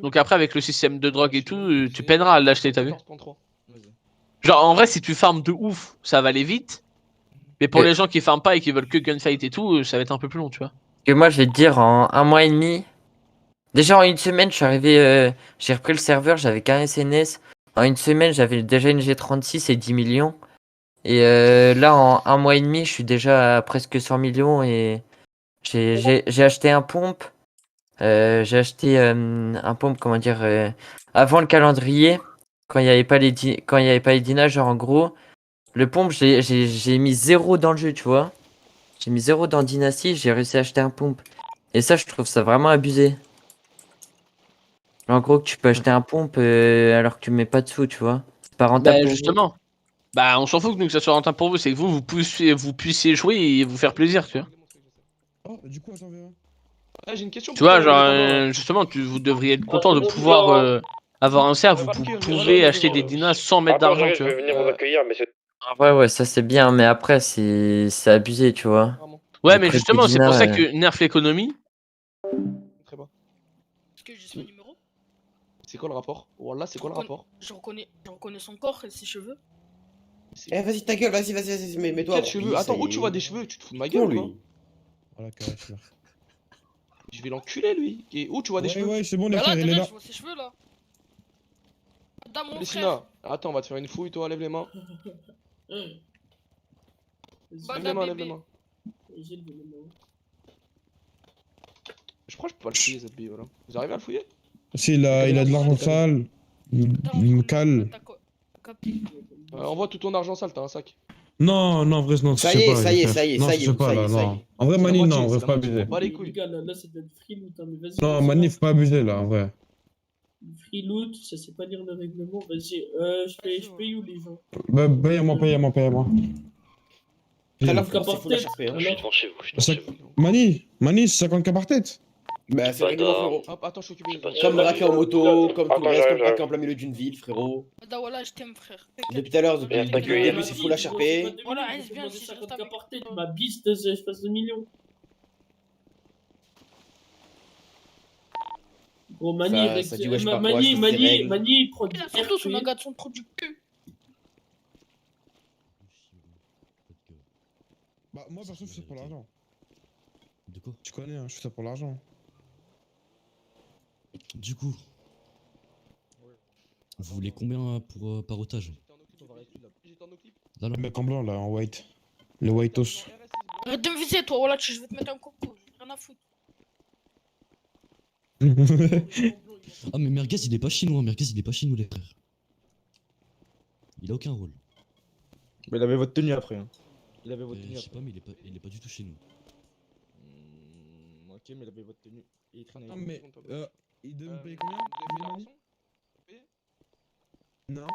Donc après, avec le système de drogue et tout, tu peineras à l'acheter, t'as vu? Genre, en vrai, si tu farmes de ouf, ça va aller vite. Mais pour les gens qui farment pas et qui veulent que gunfight et tout, ça va être un peu plus long, tu vois. Que moi, je vais te dire, en 1 mois et demi, déjà en une semaine, je suis arrivé, j'ai repris le serveur, j'avais qu'un SNS. En une semaine, j'avais déjà une G36 et 10 millions. Et là, en 1 mois et demi, je suis déjà à presque 100 millions et j'ai acheté un pompe. J'ai acheté un pompe, comment dire, avant le calendrier, quand il n'y avait pas quand il y avait pas les dinages, genre en gros, le pompe, j'ai mis 0 dans le jeu, tu vois. J'ai mis 0 dans Dynasty, j'ai réussi à acheter un pompe. Et ça, je trouve ça vraiment abusé. En gros, que tu peux acheter un pompe alors que tu mets pas de sous, tu vois. C'est pas rentable Bah, pour vous. justement. Bah, on s'en fout que ça soit rentable pour vous, c'est que vous puissiez jouer et vous faire plaisir, tu vois. Oh, du coup, attends, viens. Ah, j'ai une question Tu pour vois, toi, genre, justement, vous devriez être content de pouvoir avoir un serve où vous pouvez acheter des dinas sans mettre d'argent, tu vois. venir vous accueillir, mais c'est... Ouais, ça c'est bien, mais après, c'est abusé, tu vois. Ouais, Le mais prix justement, des c'est pour ça dinas, que nerf l'économie. Très bas. Est-ce que j'ai son numéro? C'est quoi le rapport? Wallah, c'est quoi le rapport? Je reconnais son corps et ses cheveux. Eh, vas-y, ta gueule, vas-y, mets-toi. Quels cheveux? Attends, où tu vois des cheveux? Tu te fous de ma gueule, quoi? Voilà, carré, Je vais l'enculer, lui. Et où tu vois des cheveux? Ouais, c'est bon, les Bah là, frères, il est derrière, là. je vois ses cheveux là. Dans mon frère. Lessina, attends, on va te faire une fouille, toi, lève les mains. Lève les mains, lève les mains. Je crois que je peux pas le fouiller, cette bille, voilà. Vous arrivez à le fouiller? Si, il a de l'argent sale. Il me cale. Envoie tout ton argent sale, t'as un sac. Non, en vrai, non, Ça y est, ça y est. Non. En vrai, Mani, non, en vrai, faut pas abuser. Pas les couilles. Les gars, là, c'est de free loot, hein, mais vas-y. Non, Mani, faut pas abuser, là, en vrai. Free loot, ça sait pas lire le règlement. Vas-y, je paye où les gens? Bah, payez-moi. Très la Faut France, il faut la charper, hein. Je suis devant chez vous, Mani, c'est 50 k par tête. Bah, c'est le règlement, frérot. Hop, attends, je suis occupé. Comme le racket en moto, comme tout le Attends, reste, comme j'arrive, le racket en plein milieu d'une ville, frérot. Bah voilà, je t'aime, frère. Depuis tout à l'heure, depuis Viens le t'accueillir. début, c'est fou la charper. Voilà, reste bien, si je 50 reste k avec par tête, toi. ma bise, je passe 2 millions. Gros, Mani, Ça dit ouais, je sais pas quoi, je fais des règles. Mani, prend du La photo, son RP. agaçon trop du cul. Bah, moi, perso, je fais ça pour l'argent. De quoi? Tu connais, hein, je fais ça pour l'argent. Du coup, vous voulez combien pour par otage? Là, Le mec en blanc, là, en white. Le whiteos. Arrête de me viser, toi, voilà, je vais te mettre un coco. Rien à foutre. Ah mais Merguez il est pas chinois, les frères. Il a aucun rôle. Mais il avait votre tenue après. Hein. Il avait votre Je tenue sais après. pas mais il est pas du tout chez nous. Ok, mais il avait votre tenue. Et il traînait. Non, mais, il devait me payer combien? Mani? Non.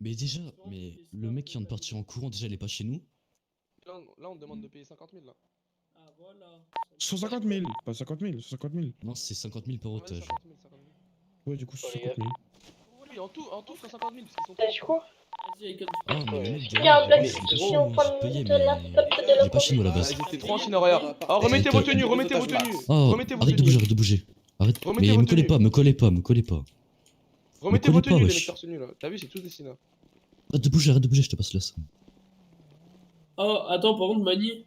Mais déjà, mais le mec qui vient de partir en courant déjà il est pas chez nous. Là, on te demande de payer 50 000 là. Ah, voilà. 150 000, pas 50 000, 150 000. Non c'est 50 000 par otage. Ouais, du coup, 150 000. Oui, en tout, 150 000 parce qu'ils sont. T'as dit quoi? Vas-y, écoute. Ah mais le mec Il y a un black il est qui pas est chez en nous, train j'ai payé de mais la il est pas chez nous à la base. Ils étaient trop en Chine, regarde. Ah, remettez vos tenues, remettez vos tenues. Oh, Remettez vos arrête de tenues. bouger. Arrête. Remettez Mais vos me collez tenues. pas. Remettez Me vos collez pas, tenues, les wesh. mecs torse nu là. T'as vu, c'est tous des Sina. Arrête de bouger, je te passe la somme. Oh, attends, par contre, Mani.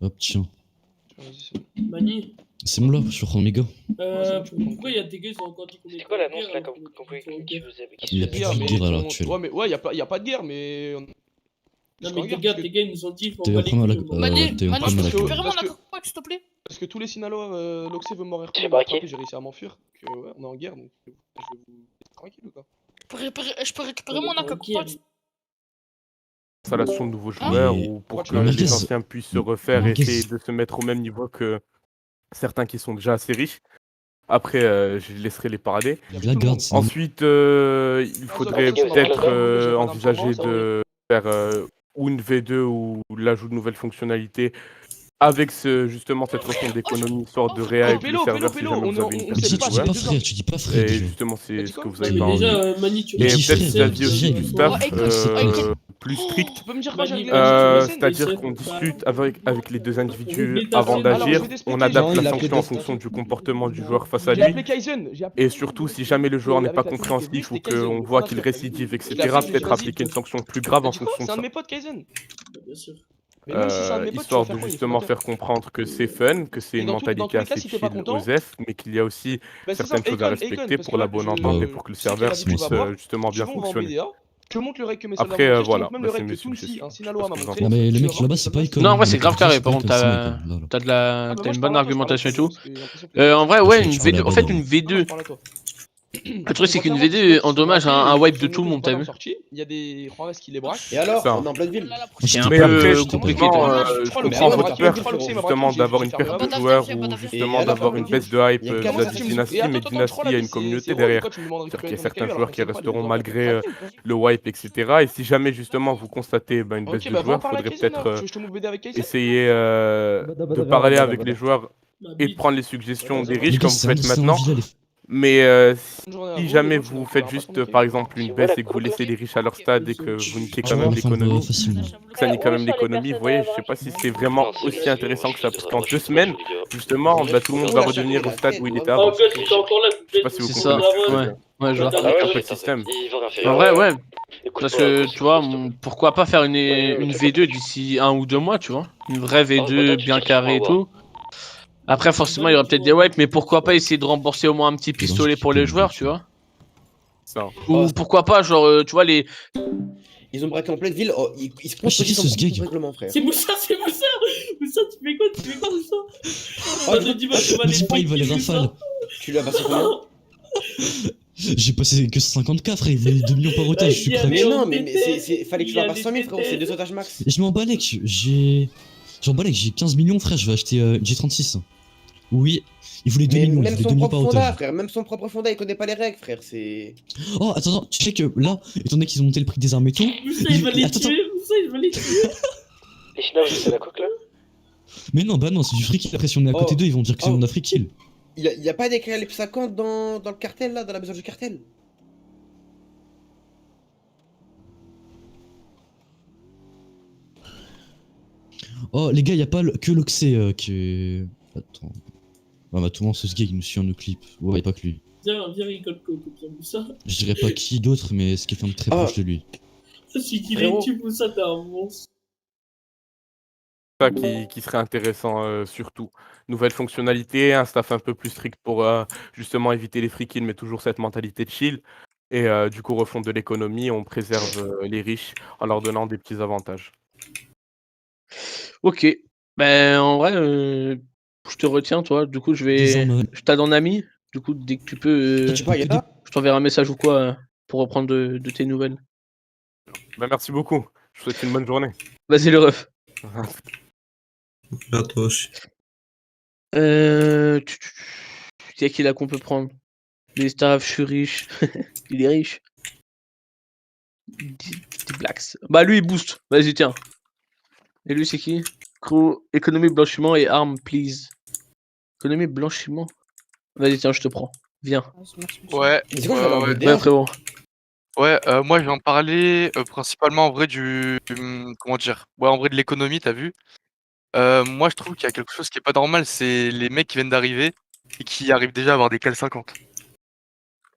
Hop tiens. Mani. C'est bon là, je suis en mes gars. Pourquoi il y a des gars, ils ont encore dit qu'on est. C'est quoi l'annonce là qu'on pouvait qui vous avez Il y a plus de guerre à l'heure actuelle. Ouais, mais ouais, y a pas de guerre, mais. Non, mais les gars, ils nous ont dit qu'on T'es va un les peu mal à couilles, Mani, t'es un peu Mani, mal à je peux gueule. vraiment Parce que- la coco, s'il te plaît? Parce que tous les Sinalois, Loxé veut m'en C'est braqué. j'ai réussi à m'enfuir. Que ouais, on est en guerre donc je vais vous laisser tranquille ou quoi. Je peux récupérer mon accompagnement. Installation de nouveaux joueurs Mais- ou pour que Merguez. les anciens puissent se refaire et Merguez. essayer de se mettre au même niveau que certains qui sont déjà assez riches. Après, je laisserai les parader. La garde, c'est Ensuite, il faudrait peut-être envisager de faire ou une V2 ou l'ajout de nouvelles fonctionnalités avec justement cette notion d'économie, histoire de réhabiliter le serveur si jamais vous avez une Mais personne tu dis pas frère, tu dis pas frère Et déjà. justement, c'est ce que vous Non, avez mais pas envie. déjà, Mani, tu Et Mais peut-être frère, si vous aviez aussi déjà, du il- staff, Ouais, écoute, plus strict. Tu peux me dire quoi, j'ai réglé C'est-à-dire qu'on discute avec les deux individus Oublie avant ta d'agir, Alors, je vais t'expliquer. on adapte Non, il la a sanction appelé en des- fonction du comportement du joueur face à J'ai lui. appelé Kaizen. Et surtout, si jamais le joueur n'est pas compréhensif ou qu'on voit qu'il récidive, etc., peut-être appliquer une sanction plus grave en fonction de C'est un ça. de mes potes, Kaizen. Bien sûr. Mais même si c'est un de mes potes, tu vas Histoire faire de quoi, il est justement fondateur. faire comprendre que c'est fun, que c'est Et une dans tous les mentalité cas, assez si t'es pas chill content- aux F, mais qu'il y a aussi Bah, c'est certaines simple, choses à Akon, respecter parce pour que la là, bonne je- entente et pour que le je sais qu'il a serveur dit que tu puisse vas boire. justement bien Tu vas en fonctionner. BDA. Je te montre le règle que mes soldats Après, m'ont montré, je te voilà, montre même bah, le c'est règle mes que Tounsi, suggestions. un Je sais Sinaloa pas m'a ce que vous en montré. Non, mais le Tu vas mec voir, là-bas, ça c'est donne- pas Icon. Non, en vrai, Le c'est mec grave là-bas, carré. c'est Par pas contre, Icon, c'est moi, Icon, là, là. t'as de Ah, bah, t'as moi, une je bonne parle à toi, je parle à argumentation et toi, tout. parce que j'ai l'impression que- En vrai, Parce ouais, que une je parle V2. à En fait, Bodo. une Non, je V2. parle à toi. Le truc, c'est On qu'une va clairement, V2 ils sont endommage braqués, un ils wipe sont de montés tout le une monde, t'as bonne vu. sortie. Il y a des Juarez qui les braquent. Et alors, Ça. on est en pleine ville. C'est un J'étais Mais pas- après, je j'étais pas- compliqué, comprends, toi. je crois le comprends mec, votre braqué, peur, tu crois le mec, justement, braqué, d'avoir je une vais perte faire de Badav, joueurs viens, ou Badav, viens. justement Et alors, d'avoir une on baisse de hype Il y a vis-à-vis quatre de factions. Dynasty, Et attends, mais attends, Dynasty, je crois il y a la une BC, communauté c'est derrière. pourquoi tu me demandes de C'est-à-dire qu'il y a récupérer ton certains caillou joueurs alors qui qu'on sait pas, resteront les malgré autres, le wipe, etc. Et si jamais justement vous constatez une baisse Ok, de bah va en joueurs, parler faudrait avec Kaizen peut-être alors. Tu veux que je te move BD avec Kaizen? essayer de parler avec les joueurs Ma et de bite. prendre les suggestions des Les riches gars, comme vous c'est faites un maintenant. villa, les Mais Bonne journée à si vous, jamais les gars, tu vous ne faites récupéreras pas juste ton par caillou. exemple une baisse et que vous laissez les riches à leur stade et que vous niquez Au quand même revoir, fin de l'économie, facilement. que ça nique quand même l'économie, vous voyez, je sais pas si c'est vraiment aussi intéressant que ça, parce qu'en 2 semaines, justement, bah, tout le monde va redevenir au stade où il était Ah, avant. ok, si t'es encore là, Je sais pas si vous C'est comprenez ça, ce que je veux ouais. dire. Ouais, je vois. C'est Ah ouais, un peu ouais, le système. Il va rien faire. En vrai, ouais. Parce Écoute-moi, que, après, tu vois, c'est- pourquoi pas faire une V2 d'ici 1 ou 2 mois, tu vois. Une vraie V2 bien carrée et tout. Après, forcément, il y aura peut-être des wipes, mais pourquoi pas essayer de rembourser au moins un petit pistolet pour les joueurs, tu vois. Ça. Ou pourquoi pas, genre, tu vois, les. Ils ont braqué en pleine ville. Oh, ils se Ah, c'est qui contredisent ce en sgeg règlement, frère. C'est Moussa, c'est Moussa. Moussa, tu fais quoi? Tu fais quoi, Moussa? Oh, Attends, dis-moi, tu vas Me dis pas, il va les les rafales. Tu lui as passé combien? J'ai passé que 50K, frère, il voulait 2 millions par otage, je suis prêt. Mais on non, mais déteste. fallait que tu Il y leur a passes des 100 000, frérot, c'est pétales. 2 otages max. Et je m'en balèque, j'ai 15 millions, frère, je vais acheter une G36. Oui, il voulait 2 Mais millions, il même voulait 2 son millions par propre fondat, otage. frère, même son propre fondat, il connaît pas les règles, frère, c'est... Oh, attends, tu sais que là, étant donné qu'ils ont monté le prix des armes et tout, Moussa, il va les Attends, tuer. Moussa, il va les tuer. Les Chinois, c'est la coque là? mais non, bah non, c'est du free kill, après si on est à côté Oh. d'eux, ils vont dire que c'est Oh. on a free kill. Il y a pas d'écrit à l'EP50 dans le cartel, là, dans la maison du cartel? Oh, les gars, y a pas que l'Oxé qui... Attends... Ah bah tout le monde, ce gars, il nous suit en nos clips. Ouais, y a pas que lui. Viens, rigole, Coco, Moussa. Je dirais pas qui d'autre, mais c'est quelqu'un de très Ah. proche de lui. Si qu'il Frérot. est tu Moussa, t'es un monstre. Ça qui serait intéressant surtout. Nouvelle fonctionnalité, un staff un peu plus strict pour justement éviter les free kills, mais toujours cette mentalité de chill. Et du coup, refondre de l'économie, on préserve les riches en leur donnant des petits avantages. Ok. Ben, en vrai, je te retiens, toi. Du coup, je Des vais. armes, Je t'aide en ami. Du coup, dès que tu peux, Tu pas, Yata? je t'enverrai un message ou quoi pour reprendre de tes nouvelles. Bah, merci beaucoup. Je vous souhaite une bonne journée. Vas-y, le ref. À toi aussi. Qui est là qu'on peut prendre? Les staffs, je suis riche. Il est riche. D-Blacks. Bah, lui, il booste. Vas-y, tiens. Et lui, c'est qui? Crew, économie, blanchiment et armes, please. Économie, blanchiment. Vas-y, tiens, je te prends. Viens. Ouais, Mais c'est quoi, je vais aller en ouais, BDA? Ouais, frérot. ouais, moi je vais en parler principalement en vrai comment dire? Ouais, en vrai de l'économie, t'as vu? Moi je trouve qu'il y a quelque chose qui est pas normal, c'est les mecs qui viennent d'arriver et qui arrivent déjà à avoir des cal 50.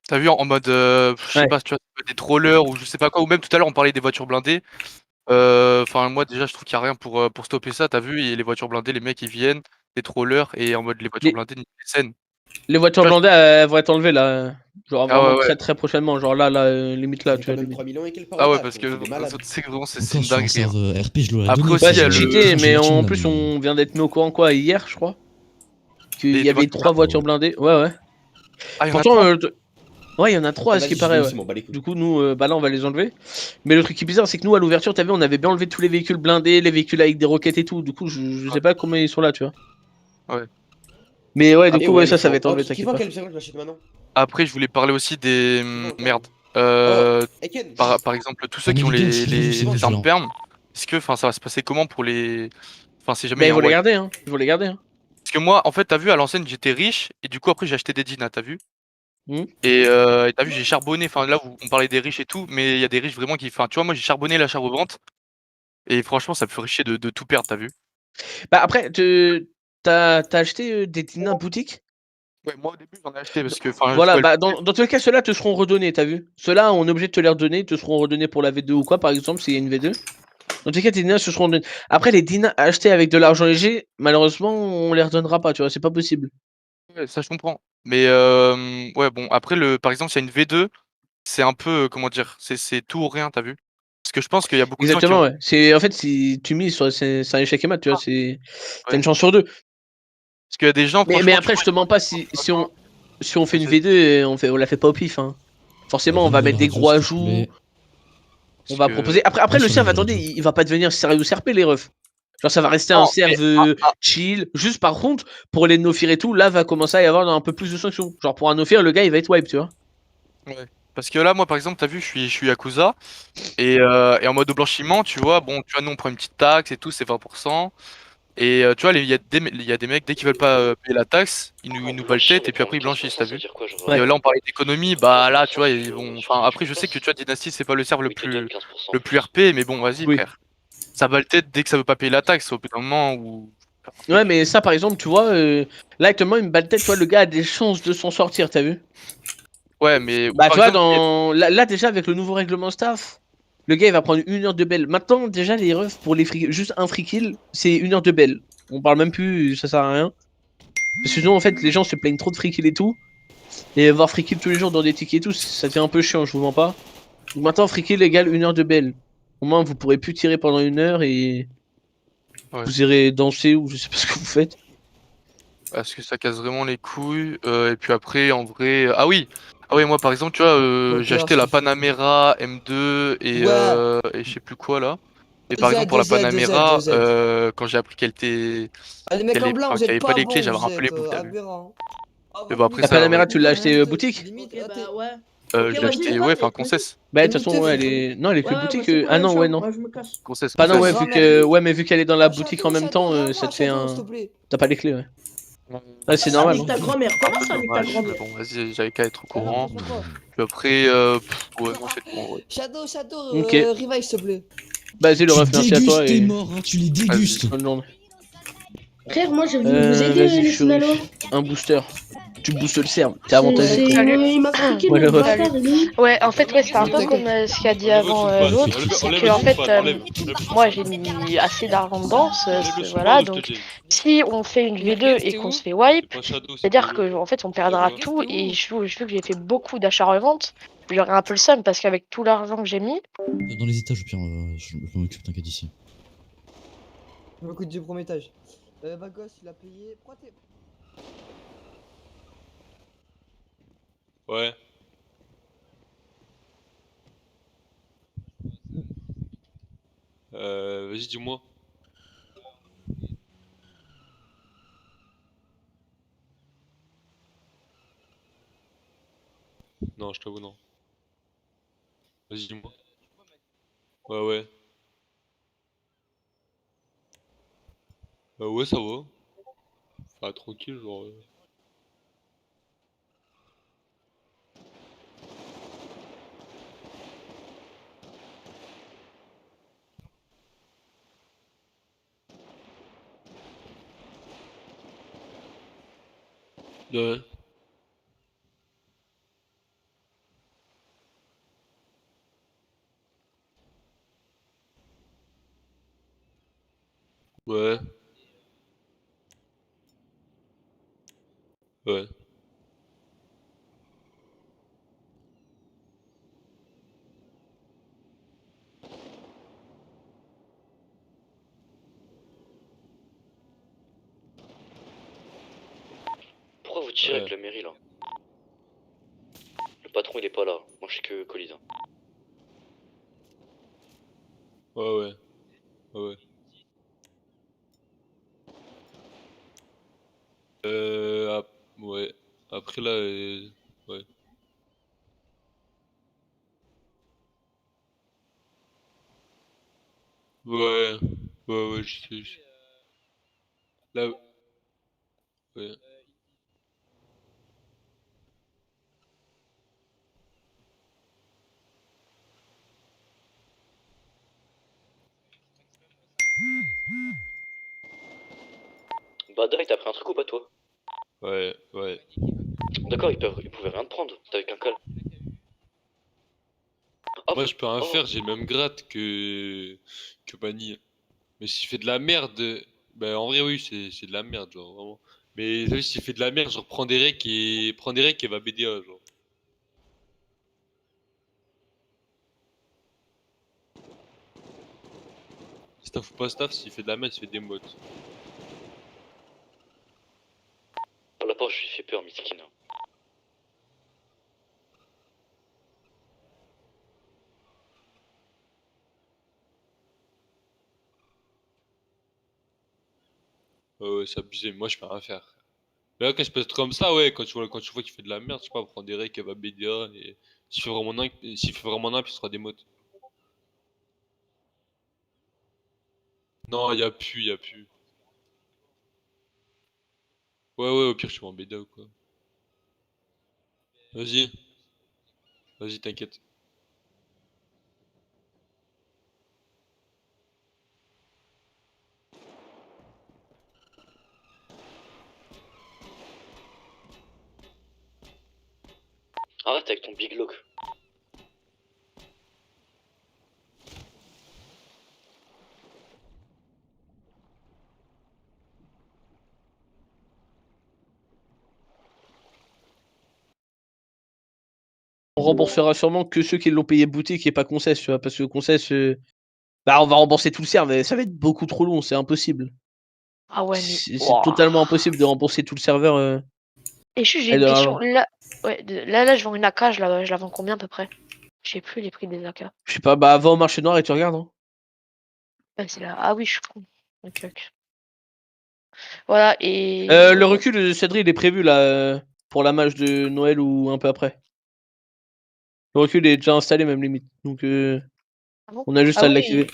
T'as vu en mode, je sais Ouais. pas, tu vois, des trollers ou je sais pas quoi, ou même tout à l'heure on parlait des voitures blindées. Enfin moi déjà je trouve qu'il y a rien pour stopper ça, t'as vu? Et les voitures blindées, les mecs ils viennent, des trollers et en mode les voitures Les- blindées niquent les scènes. Les voitures Tu vois, blindées, elles vont être enlevées là. Genre Ah vraiment ouais, très ouais. très prochainement. Genre là, limite là, C'est tu quand vois. même Limite. 3 millions et quelques par Ah ouais, otage, parce frérot, c'est des que malades. c'est que vraiment c'est Encore une sur un dinguerie. Hein. serveur RP, je l'aurais Après donné. aussi, Ouais, il y a c'est le- cheaté, mais en là, plus mais- on vient d'être mis au courant quoi hier, je crois. Qu'il Des y avait voitures 3 voitures blindées. Ouais, ouais. Ah, il y en a Pourtant, trois. ouais, il y en a 3 à ce Vas-y, qui je paraît. vais Ouais. aussi, m'en bats les couilles. Du coup, nous, bah là, on va les enlever. Mais le truc qui est bizarre, c'est que nous, à l'ouverture, t'as vu, on avait bien enlevé tous les véhicules blindés, les véhicules avec des roquettes et tout. Du coup, je sais pas comment ils sont là, tu vois. Ouais. Mais ouais, du Et coup, ouais, ouais, ça ils va sont- être enlevé, Qui t'inquiète vend pas. quel seconde je l'achète maintenant? Après, je voulais parler aussi des merde. Eken, Par exemple, tous ceux Ah, qui mais ont les gars, c'est les bon, armes c'est perm, est-ce que ça va se passer comment pour les. Enfin, si jamais Mais il y ils a vont un les wipe. garder, hein. Ils vont les garder, hein. Parce que moi, en fait, t'as vu, à l'ancienne, j'étais riche et du coup, après, j'ai acheté des jeans, t'as vu? Et t'as vu, j'ai charbonné. Enfin, là, on parlait des riches et tout, mais il y a des riches vraiment qui. Enfin, tu vois, moi, j'ai charbonné l'achat revente. Et franchement, ça me ferait chier de tout perdre, t'as vu? Bah après, t'as acheté des Tina boutique? Ouais, moi au début, j'en ai acheté parce que. Enfin, je Voilà, pouvais le bah payer. dans tous les cas, ceux-là te seront redonnés, t'as vu? Ceux-là, on est obligé de te les redonner, te seront redonnés pour la V2 ou quoi, par exemple, s'il y a une V2. Dans tous les cas, tes dinas se seront donnés. Après, les dinas achetés avec de l'argent léger, malheureusement, on les redonnera pas, tu vois, c'est pas possible. Ouais, ça, je comprends. Mais ouais, bon, après, par exemple, s'il y a une V2, c'est un peu. Comment dire? C'est tout ou rien, t'as vu? Parce que je pense qu'il y a beaucoup de gens qui Exactement, vont. ouais. C'est en fait, si tu mises sur c'est un échec et mat, tu vois, t'as Ouais. une chance sur deux. Parce qu'il y a des gens, Mais franchement, tu après, je vois, te mens pas si on fait une V2, on la fait pas au pif, hein. Forcément, on va mettre des gros ajouts. On va proposer. Après, le serve, attendez, il va pas devenir sérieux CRP, les refs. Genre, ça va rester un Non, serve chill. Juste par contre, pour les no-fear et tout, là, va commencer à y avoir un peu plus de sanctions. Genre, pour un no-fear, le gars, il va être wipe, tu vois. ouais. Parce que là, moi, par exemple, t'as vu, je suis Yakuza. Et en mode blanchiment, tu vois, bon, tu vois, nous, on prend une petite taxe et tout, c'est 20%. Et tu vois, il y a des mecs, dès qu'ils veulent pas payer la taxe, ils nous balent tête et puis après, ils blanchissent, t'as vu? Et Ouais. là, on parlait d'économie, bah là, tu vois, ils vont. Enfin, après, je sais que tu vois, Dynasty, c'est pas le serve le plus RP, mais bon, vas-y, Oui. frère. Ça balle tête dès que ça veut pas payer la taxe, au bout d'un moment où. Ouais, mais ça, par exemple, tu vois, là, actuellement, il me bat le tête, tu vois, le gars a des chances de s'en sortir, t'as vu? Ouais, mais Bah, par tu vois, exemple, là, déjà, avec le nouveau règlement staff, le gars, il va prendre 1 heure de belle. Maintenant, déjà, les refs, pour les juste un free kill, c'est 1 heure de belle. On parle même plus, ça sert à rien. Parce que sinon, en fait, les gens se plaignent trop de free kill et tout. Et voir free kill tous les jours dans des tickets et tout, ça devient un peu chiant, je vous mens pas. Donc maintenant, free kill égale 1 heure de belle. Au moins, vous pourrez plus tirer pendant 1 heure et ouais, vous irez danser ou je sais pas ce que vous faites. parce que ça casse vraiment les couilles. Et puis après, en vrai. Ah oui! Ah oui, moi, par exemple, tu vois, j'ai acheté la Panamera M2 et je sais plus quoi là. Et par exemple, pour la Panamera, quand j'ai appris qu'elle était. Ah, les mecs en blanc, Enfin, vous qu'il n'y êtes avait pas pas les clés, bons, j'avais vous un peu les êtes boules, t'as vu? aberrants. Mais bon, après, La ça, ouais. Panamera, tu l'as acheté boutique? Limite, Ok, bah ouais. Je Ok, l'ai vas-y, acheté, ouais, enfin, concesse. Bah, de Et toute façon, ouais, Miteuf, elle est. Non, elle est que Ouais, ouais, bah boutique. c'est Ah bon, non, ouais, ciao. non. Moi, je me casse. Concesse, Pas non, concesse. ouais, grand vu mère, que. lui. Ouais, mais vu qu'elle est dans la boutique en Shadow, même temps, Shadow, ça te fait Shadow, s'il te un. plaît. T'as pas les clés, ouais. Ouais, c'est Ah, normal, nique hein. ta grand-mère. Comment ça, nique ta Dommage, mais grand-mère? bon, vas-y, j'avais qu'à être au Ah non, courant. passe-moi quoi. Puis après, ouais, non, c'est bon, ouais. Shadow, Ok. revive, s'il te plaît. Vas-y, le Tu ref, merci à toi dégustes tes et. morts, hein, tu les Vas-y. dégustes. Bonne journée. Frère, moi, j'ai venu vous aider, Vas-y, les Sinaloa. Furif. Un booster. Tu boostes le serve. T'es avantagé. C'est. Salut. Il m'a friqué, Ouais, le notre ref. bâtard, il est où? Ouais, en fait, ouais, c'était un peu comme ce qu'a dit avant l'autre, c'est que en fait, moi j'ai mis assez d'argent dedans, voilà, donc si on fait une V2 et qu'on se fait wipe, c'est-à-dire que en fait on perdra tout et vu que j'ai fait beaucoup d'achats revente, j'aurai un peu le seum parce qu'avec tout l'argent que j'ai mis, Dans les étages, au pire, je m'en occupe, t'inquiète ici. Je m'occupe du premier étage. Bagos, il a payé. Pourquoi t'es. Ouais. Vas-y, dis-moi. Non, je t'avoue, non. Vas-y, dis-moi. Ouais, ouais. Ouais, ça va. Enfin, tranquille, genre. Ouais. Ouais. Ouais. Pourquoi vous tirez avec Ouais. la mairie là? Le patron il est pas là, moi je suis que Colida. Ouais, ouais. Ouais, ouais. Ouais. Après là, ouais. Ouais. Ouais, ouais, Là, ouais. Bada, il t'a pris un truc ou pas, toi? Ouais, ouais. D'accord, ils pouvaient rien te prendre, t'avais qu'un cal. Moi, je peux rien faire, j'ai le même grade que Bani. Mais s'il fait de la merde, bah en vrai, oui, c'est de la merde, genre, vraiment. Mais t'as vu, s'il fait de la merde, genre, prends des recs et va BDA, genre. Staff ou pas staff, s'il fait de la merde, il fait des modes. Par la porte, je lui fais peur, miskin. Ouais, c'est abusé, moi, je peux rien faire. Mais là, quand je peux être comme ça, ouais, quand tu vois qu'il fait de la merde, je sais pas, prends des recs et va BDA, et s'il fait vraiment nimp, il sera des modes. Non, y'a plus. Ouais, au pire, je suis en BDA ou quoi. Vas-y, vas-y, t'inquiète. Arrête avec ton big lock. On remboursera sûrement que ceux qui l'ont payé boutique et pas Concess, tu vois, parce que Concess, bah on va rembourser tout le serve, mais ça va être beaucoup trop long, c'est impossible. Ah ouais, mais. C'est totalement impossible de rembourser tout le serveur. Et j'ai Et une de question. l'argent. Là, ouais, là, je vends une AK, je la vends combien à peu près? Je sais plus les prix des AK. Je sais pas, bah va au marché noir et tu regardes. Hein. Ouais, c'est là. Ah oui, je suis con. Ok. Voilà, et. Le recul de Cédric, il est prévu là pour la mage de Noël ou un peu après. Le recul est déjà installé même limite. Donc Ah bon? on a juste Ah à oui. l'activer.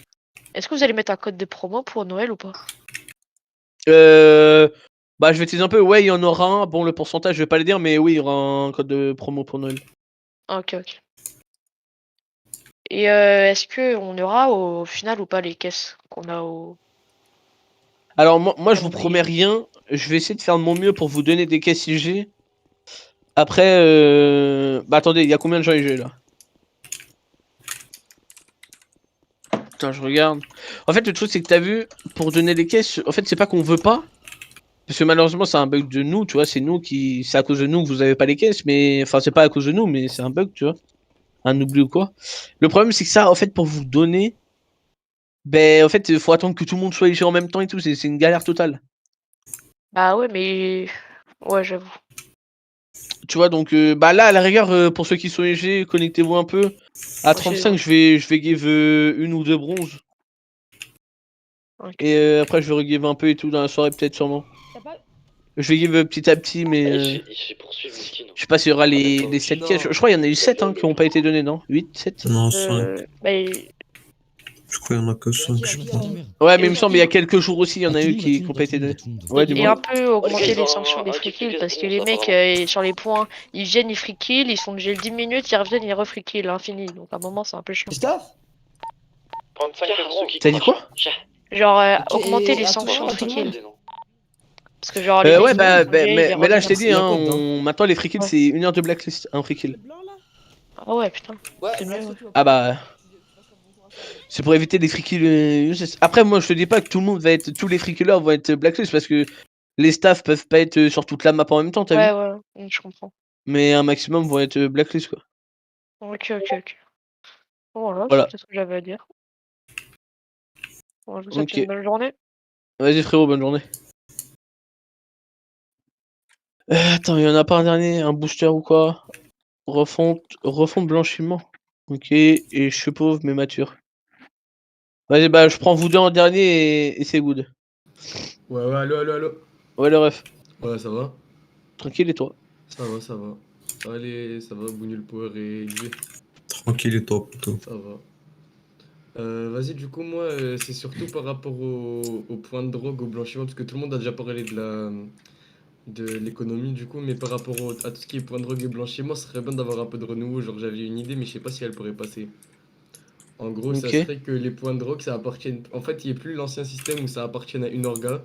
Est-ce que vous allez mettre un code de promo pour Noël ou pas? Bah je vais teaser un peu, ouais il y en aura un. Bon le pourcentage je vais pas le dire mais oui il y aura un code de promo pour Noël. Ok. Et est-ce que on aura au final ou pas les caisses qu'on a au. Alors moi je vous promets rien. Je vais essayer de faire de mon mieux pour vous donner des caisses IG. Après bah attendez, il y a combien de gens IG là? Putain je regarde. En fait le truc c'est que t'as vu, pour donner des caisses, en fait c'est pas qu'on veut pas. Parce que malheureusement c'est un bug de nous, tu vois, c'est nous qui. C'est à cause de nous que vous avez pas les caisses, mais. Enfin c'est pas à cause de nous, mais c'est un bug, tu vois. Un oubli ou quoi. Le problème c'est que ça, en fait, pour vous donner. Ben en fait, il faut attendre que tout le monde soit IG en même temps et tout, c'est une galère totale. Bah ouais, mais. Ouais, j'avoue. Tu vois, donc bah là à la rigueur, pour ceux qui sont IG, connectez-vous un peu. À 35, je vais give une ou deux bronzes. Ok. Et après je vais regive un peu et tout dans la soirée peut-être sûrement. Je vais give petit à petit, mais. Il se fait poursuivre, miskin. Je sais pas s'il y aura les 7 caisses. Je crois qu'il y en a eu 7 hein, qui ont pas été donnés, non? 8, 7? Non, Bah, je crois qu'il y en a que 5, je crois. Ouais, mais il me semble il y a quelques jours aussi, il y en a eu qui ont pas été donnés. Ouais, et dis-moi. un peu augmenter les sanctions des free kills parce que les mecs sur les points ils viennent, ils free kill, ils sont de gel 10 minutes, ils reviennent, ils refree kill à l'infini. Donc à un moment c'est un peu chiant. T'as dit quoi? Genre Ok, augmenter et les attends, sanctions de attends, free kill. Parce que genre les Ouais, mecs, bah, ils vont gel, ils mais là je t'ai reviennent. dit, hein, maintenant les free kills Ouais. c'est 1 heure de blacklist, un free kill. Ah ouais, putain. Ouais, C'est mieux. Ouais. Ah bah. C'est pour éviter les free kills. Après, moi je te dis pas que tout le monde va être. Tous les free killers vont être blacklist parce que les staffs peuvent pas être sur toute la map en même temps, t'as vu? Ouais, je comprends. Mais un maximum vont être blacklist quoi. Ok. Voilà, Voilà. c'est tout ce que j'avais à dire. Bon, je vous souhaite Ok. une bonne journée. Vas-y frérot, bonne journée. Attends, il y en a pas un dernier, un booster ou quoi? Refonte blanchiment. Ok, et je suis pauvre mais mature. Vas-y, bah je prends vous deux en dernier et c'est good. Ouais, allo. Ouais, le ref. Ouais, ça va? Tranquille et toi? Ça va. Allez, ça va, Bougnou le Power et XV. Tranquille et toi, plutôt. Ça va. Vas-y, du coup, moi, c'est surtout par rapport au point de drogue, au blanchiment, parce que tout le monde a déjà parlé de l'économie, du coup, mais par rapport à tout ce qui est point de drogue et blanchiment, ce serait bien d'avoir un peu de renouveau. Genre, j'avais une idée, mais je sais pas si elle pourrait passer. En gros, ça Ok. serait que les points de drogue, ça appartienne. En fait, il n'y ait plus l'ancien système où ça appartienne à une orga.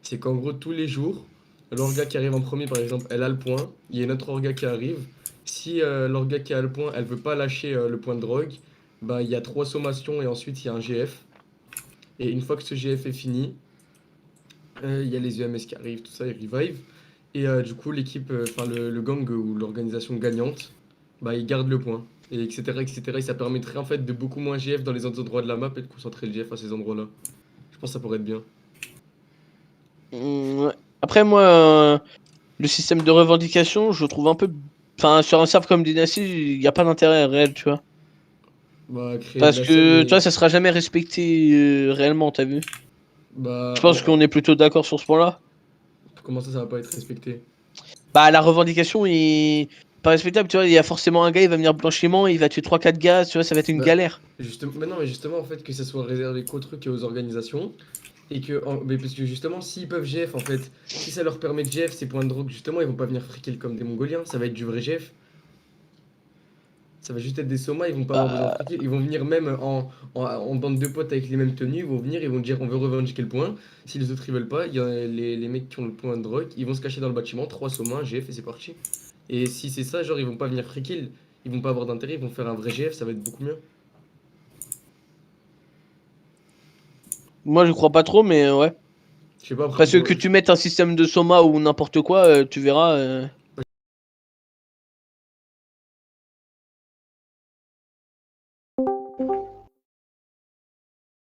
c'est qu'en gros, tous les jours, l'orga qui arrive en premier, par exemple, elle a le point. Il y a une autre orga qui arrive. Si l'orga qui a le point, elle veut pas lâcher le point de drogue, bah, il y a 3 sommations et ensuite il y a un GF. Et une fois que ce GF est fini, il y a les EMS qui arrivent, tout ça, ils revive. Et du coup, l'équipe, enfin le gang ou l'organisation gagnante, bah, ils gardent le point. Et etc., etc. Et ça permettrait en fait de beaucoup moins GF dans les autres endroits de la map et de concentrer le GF à ces endroits-là. Je pense que ça pourrait être bien. Ouais. Après, moi, le système de revendication, je trouve un peu. Enfin, sur un serve comme Dynasty, il n'y a pas d'intérêt réel, tu vois. Bah, créer Parce de la que, scène, tu vois, ça sera jamais respecté réellement, t'as vu. Bah, Je pense qu'on est plutôt d'accord sur ce point-là. Comment ça va pas être respecté? Bah, la revendication est pas respectable, tu vois. Il y a forcément un gars, il va venir blanchiment, il va tuer 3-4 gars, tu vois, ça va être une Bah, galère. Justement, mais non, mais justement, en fait, que ça soit réservé qu'aux trucs et aux organisations. Et que, mais parce que justement, s'ils peuvent GF, en fait, si ça leur permet de GF ces points de drogue, justement, ils vont pas venir friquer comme des Mongoliens, ça va être du vrai GF. Ça va juste être des somas, ils vont pas avoir besoin de friquer. Ils vont venir même en bande de potes avec les mêmes tenues, ils vont venir, ils vont dire on veut revendiquer le point. Si les autres ils veulent pas, il y a les mecs qui ont le point de drogue, ils vont se cacher dans le bâtiment, 3 somas, GF et c'est parti. Et si c'est ça, genre ils vont pas venir friquer, ils vont pas avoir d'intérêt, ils vont faire un vrai GF, ça va être beaucoup mieux. Moi, je crois pas trop, mais ouais. Je sais pas, après, Parce que tu mettes un système de soma ou n'importe quoi, tu verras.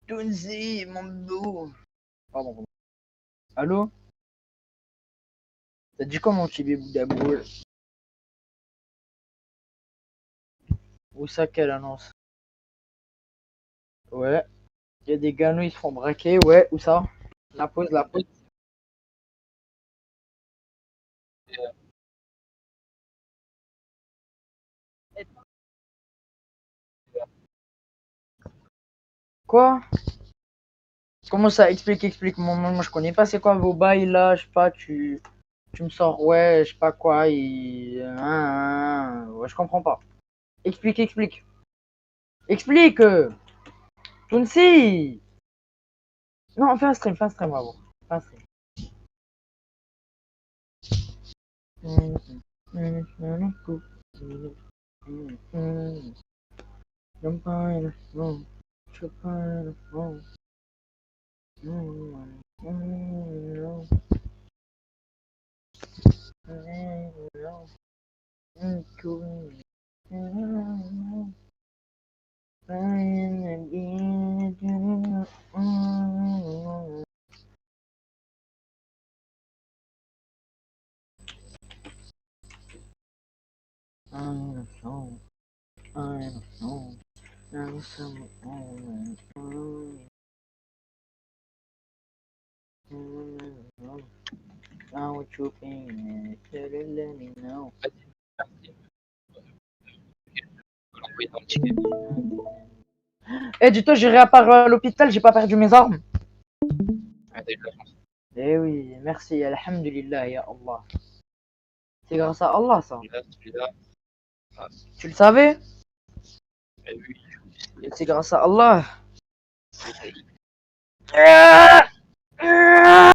Tunzi, mon dos. Pardon. Allô? T'as dit quoi mon chibi Boudaboul? Où ça, quelle annonce? Ouais. Il y a des ganos, ils se font braquer, ouais, où ça? La pause, la pause. Quoi? Comment ça? Explique, explique. Moi, je connais pas c'est quoi vos bails là, je sais pas, tu me sors, ouais, je sais pas quoi, ouais, je comprends pas. Explique, explique. Explique! Tunsi! Non, fais un stream, bravo. Fais un stream. Eh, dis-toi, j'irai à l'hôpital, j'ai pas perdu mes armes. Eh oui, merci, alhamdulillah, ya Allah. C'est grâce à Allah, ça. Tu le savais? C'est grâce à Allah.